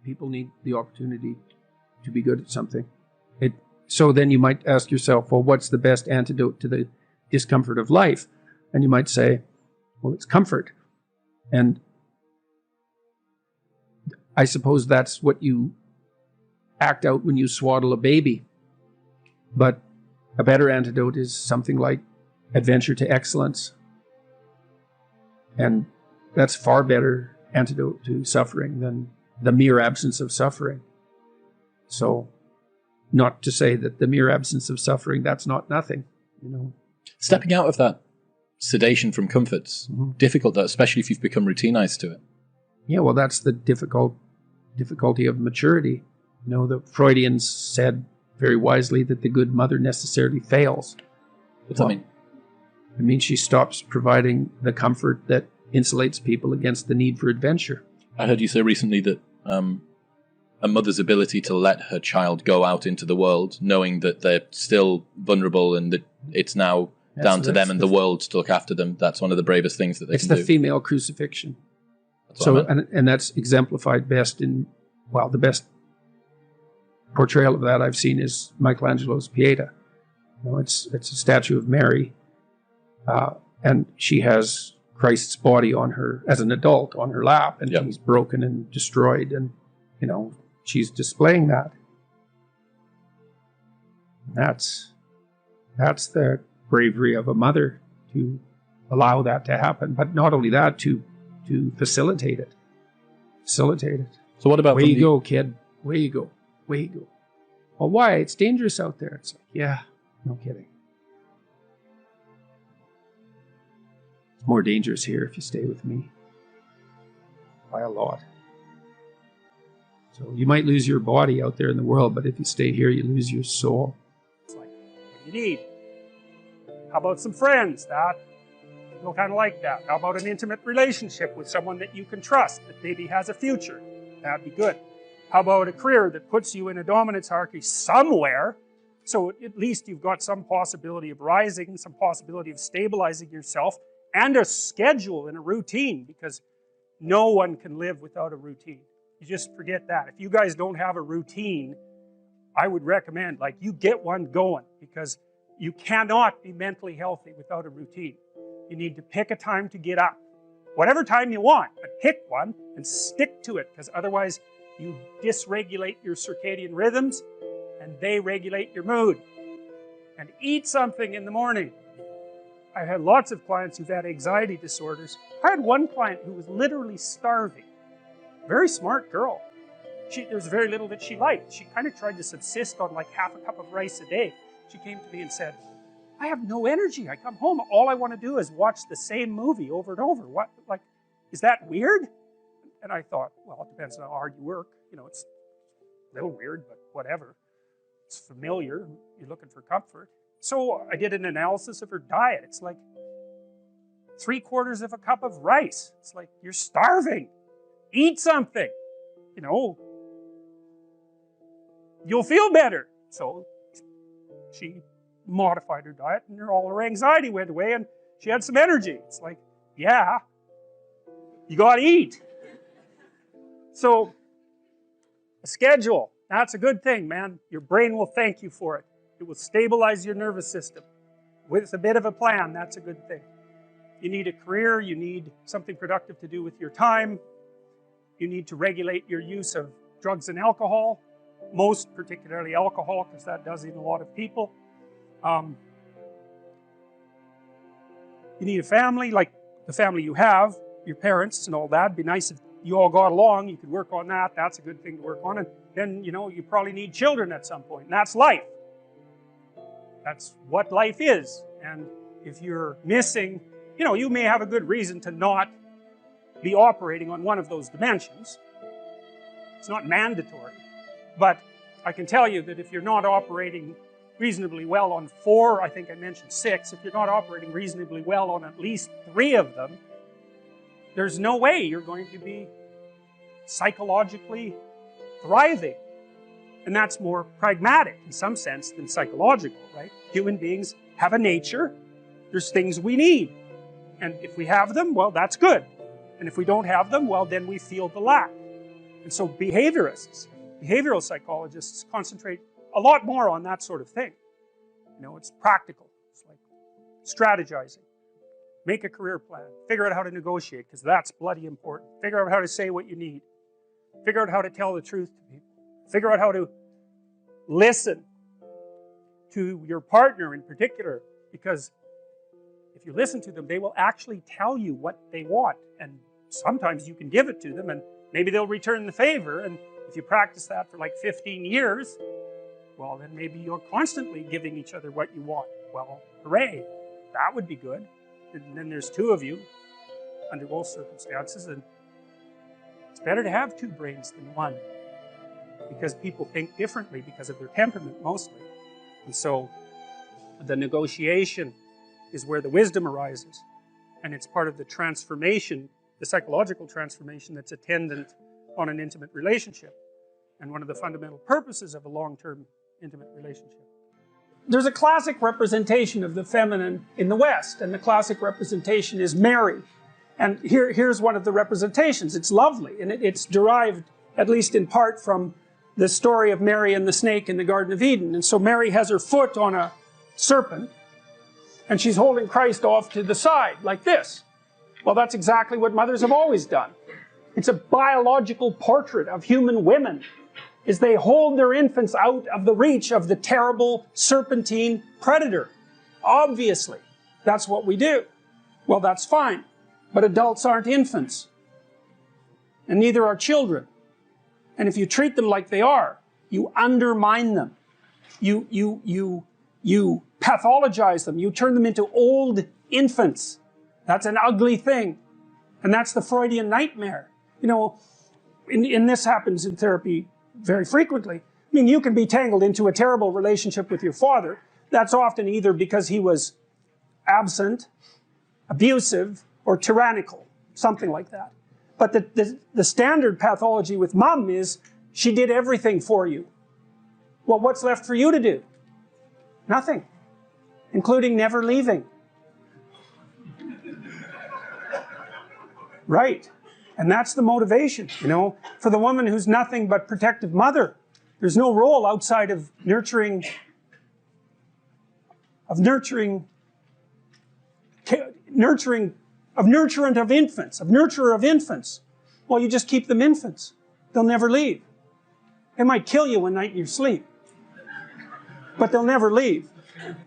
People need the opportunity to be good at something. So then you might ask yourself, well, what's the best antidote to the discomfort of life? And you might say, well, it's comfort. And I suppose that's what you act out when you swaddle a baby. But a better antidote is something like adventure to excellence. And that's far better antidote to suffering than the mere absence of suffering. So, not to say that the mere absence of suffering, that's not nothing, you know. Stepping out of that sedation from comfort's difficult, though, especially if you've become routinized to it. Yeah, well, that's the difficulty of maturity. You know, the Freudians said very wisely that the good mother necessarily fails. What's that mean? It means she stops providing the comfort that insulates people against the need for adventure. I heard you say recently that a mother's ability to let her child go out into the world, knowing that they're still vulnerable and that it's now down to them and the world to look after them, that's one of the bravest things that they can do. It's the female crucifixion. And that's exemplified best in, well, the best portrayal of that I've seen is Michelangelo's Pieta. You know, it's a statue of Mary, and she has Christ's body on her, as an adult, on her lap, and he's broken and destroyed, and, you know, she's displaying that. That's the bravery of a mother, to allow that to happen. But not only that, to facilitate it. So what about... Away you go, kid. Away you go. Away you go. Well, why? It's dangerous out there. It's like, yeah, no kidding. It's more dangerous here if you stay with me. By a lot. So you might lose your body out there in the world, but if you stay here, you lose your soul. It's like, what do you need? How about some friends? That people kind of like that. How about an intimate relationship with someone that you can trust, that maybe has a future? That'd be good. How about a career that puts you in a dominance hierarchy somewhere, so at least you've got some possibility of rising, some possibility of stabilizing yourself, and a schedule and a routine, because no one can live without a routine. You just forget that. If you guys don't have a routine, I would recommend, like, you get one going, because you cannot be mentally healthy without a routine. You need to pick a time to get up. Whatever time you want, but pick one and stick to it, because otherwise you dysregulate your circadian rhythms and they regulate your mood. And eat something in the morning. I've had lots of clients who've had anxiety disorders. I had one client who was literally starving. Very smart girl. There was very little that she liked. She kind of tried to subsist on like half a cup of rice a day. She came to me and said, I have no energy. I come home, all I want to do is watch the same movie over and over. What, like, is that weird? And I thought, well, it depends on how hard you work. You know, it's a little weird, but whatever. It's familiar. You're looking for comfort. So I did an analysis of her diet. It's like 3/4 of a cup of rice. It's like, you're starving. Eat something. You know, you'll feel better. So she modified her diet, and all her anxiety went away, and she had some energy. It's like, yeah, you gotta eat. So, a schedule, that's a good thing, man. Your brain will thank you for it. It will stabilize your nervous system. With a bit of a plan, that's a good thing. You need a career, you need something productive to do with your time. You need to regulate your use of drugs and alcohol, most particularly alcohol, because that does in a lot of people. You need a family, like the family you have, your parents and all that. It'd be nice if you all got along, you could work on that. That's a good thing to work on. And then, you know, you probably need children at some point. And that's life. That's what life is. And if you're missing, you know, you may have a good reason to not be operating on one of those dimensions. It's not mandatory. But I can tell you that if you're not operating reasonably well on 4, I think I mentioned 6, if you're not operating reasonably well on at least 3 of them, there's no way you're going to be psychologically thriving. And that's more pragmatic in some sense than psychological, right? Human beings have a nature. There's things we need. And if we have them, well, that's good. And if we don't have them, well, then we feel the lack. And so behaviorists, behavioral psychologists concentrate a lot more on that sort of thing. You know, it's practical. It's like strategizing. Make a career plan. Figure out how to negotiate, because that's bloody important. Figure out how to say what you need. Figure out how to tell the truth to people. Figure out how to listen to your partner in particular, because if you listen to them, they will actually tell you what they want, and sometimes you can give it to them and maybe they'll return the favor. And if you practice that for like 15 years, well, then maybe you're constantly giving each other what you want. Well, hooray, that would be good. And then there's two of you under both circumstances, and it's better to have two brains than one, because people think differently because of their temperament mostly. And so the negotiation is where the wisdom arises, and it's part of the transformation, the psychological transformation that's attendant on an intimate relationship, and one of the fundamental purposes of a long-term intimate relationship. There's a classic representation of the feminine in the West, and the classic representation is Mary. And here's one of the representations. It's lovely, and it's derived, at least in part, from the story of Mary and the snake in the Garden of Eden. And so Mary has her foot on a serpent, and she's holding Christ off to the side, like this. Well, that's exactly what mothers have always done. It's a biological portrait of human women, is they hold their infants out of the reach of the terrible serpentine predator. Obviously, that's what we do. Well, that's fine, but adults aren't infants, and neither are children. And if you treat them like they are, you undermine them. You pathologize them. You turn them into old infants. That's an ugly thing. And that's the Freudian nightmare. You know, and this happens in therapy very frequently. I mean, you can be tangled into a terrible relationship with your father. That's often either because he was absent, abusive, or tyrannical, something like that. But the standard pathology with mom is she did everything for you. Well, what's left for you to do? Nothing, including never leaving. Right. And that's the motivation, you know, for the woman who's nothing but protective mother. There's no role outside of nurturant of infants, of nurturer of infants. Well, you just keep them infants. They'll never leave. They might kill you one night in your sleep, but they'll never leave.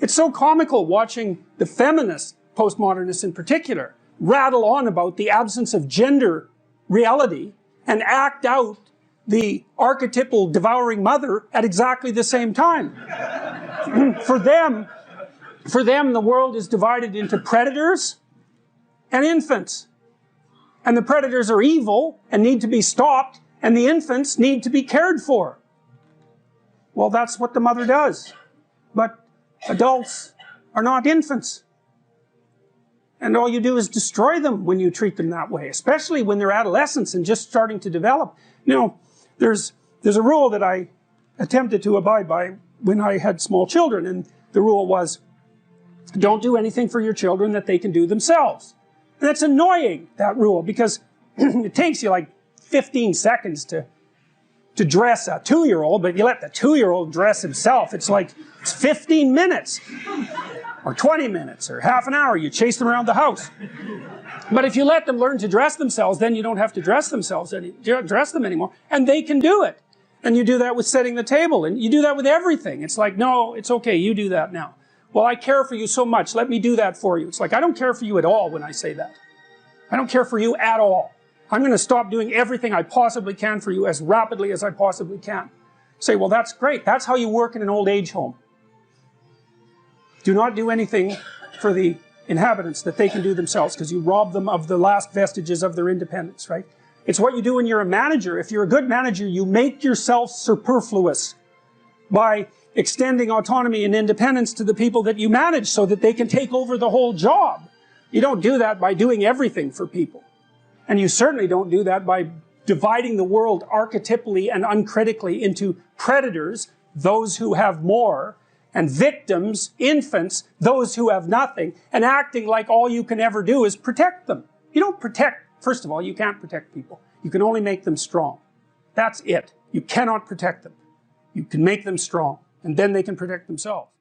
It's so comical watching the feminists, postmodernists in particular, rattle on about the absence of gender reality and act out the archetypal devouring mother at exactly the same time. For them, the world is divided into predators and infants. And the predators are evil and need to be stopped, and the infants need to be cared for. Well, that's what the mother does. But adults are not infants. And all you do is destroy them when you treat them that way, especially when they're adolescents and just starting to develop. You know, there's a rule that I attempted to abide by when I had small children, and the rule was, don't do anything for your children that they can do themselves. And that's annoying, that rule, because it takes you like 15 seconds to dress a 2-year-old, but you let the 2-year-old dress himself. It's like, it's 15 minutes. Or 20 minutes, or half an hour, you chase them around the house. But if you let them learn to dress themselves, then you don't have to dress them anymore, and they can do it. And you do that with setting the table, and you do that with everything. It's like, no, it's okay, you do that now. Well, I care for you so much, let me do that for you. It's like, I don't care for you at all when I say that. I don't care for you at all. I'm going to stop doing everything I possibly can for you as rapidly as I possibly can. Say, well, that's great. That's how you work in an old age home. Do not do anything for the inhabitants that they can do themselves, because you rob them of the last vestiges of their independence, right? It's what you do when you're a manager. If you're a good manager, you make yourself superfluous by extending autonomy and independence to the people that you manage so that they can take over the whole job. You don't do that by doing everything for people. And you certainly don't do that by dividing the world archetypally and uncritically into predators, those who have more, and victims, infants, those who have nothing, and acting like all you can ever do is protect them. You don't protect, first of all, you can't protect people. You can only make them strong. That's it. You cannot protect them. You can make them strong, and then they can protect themselves.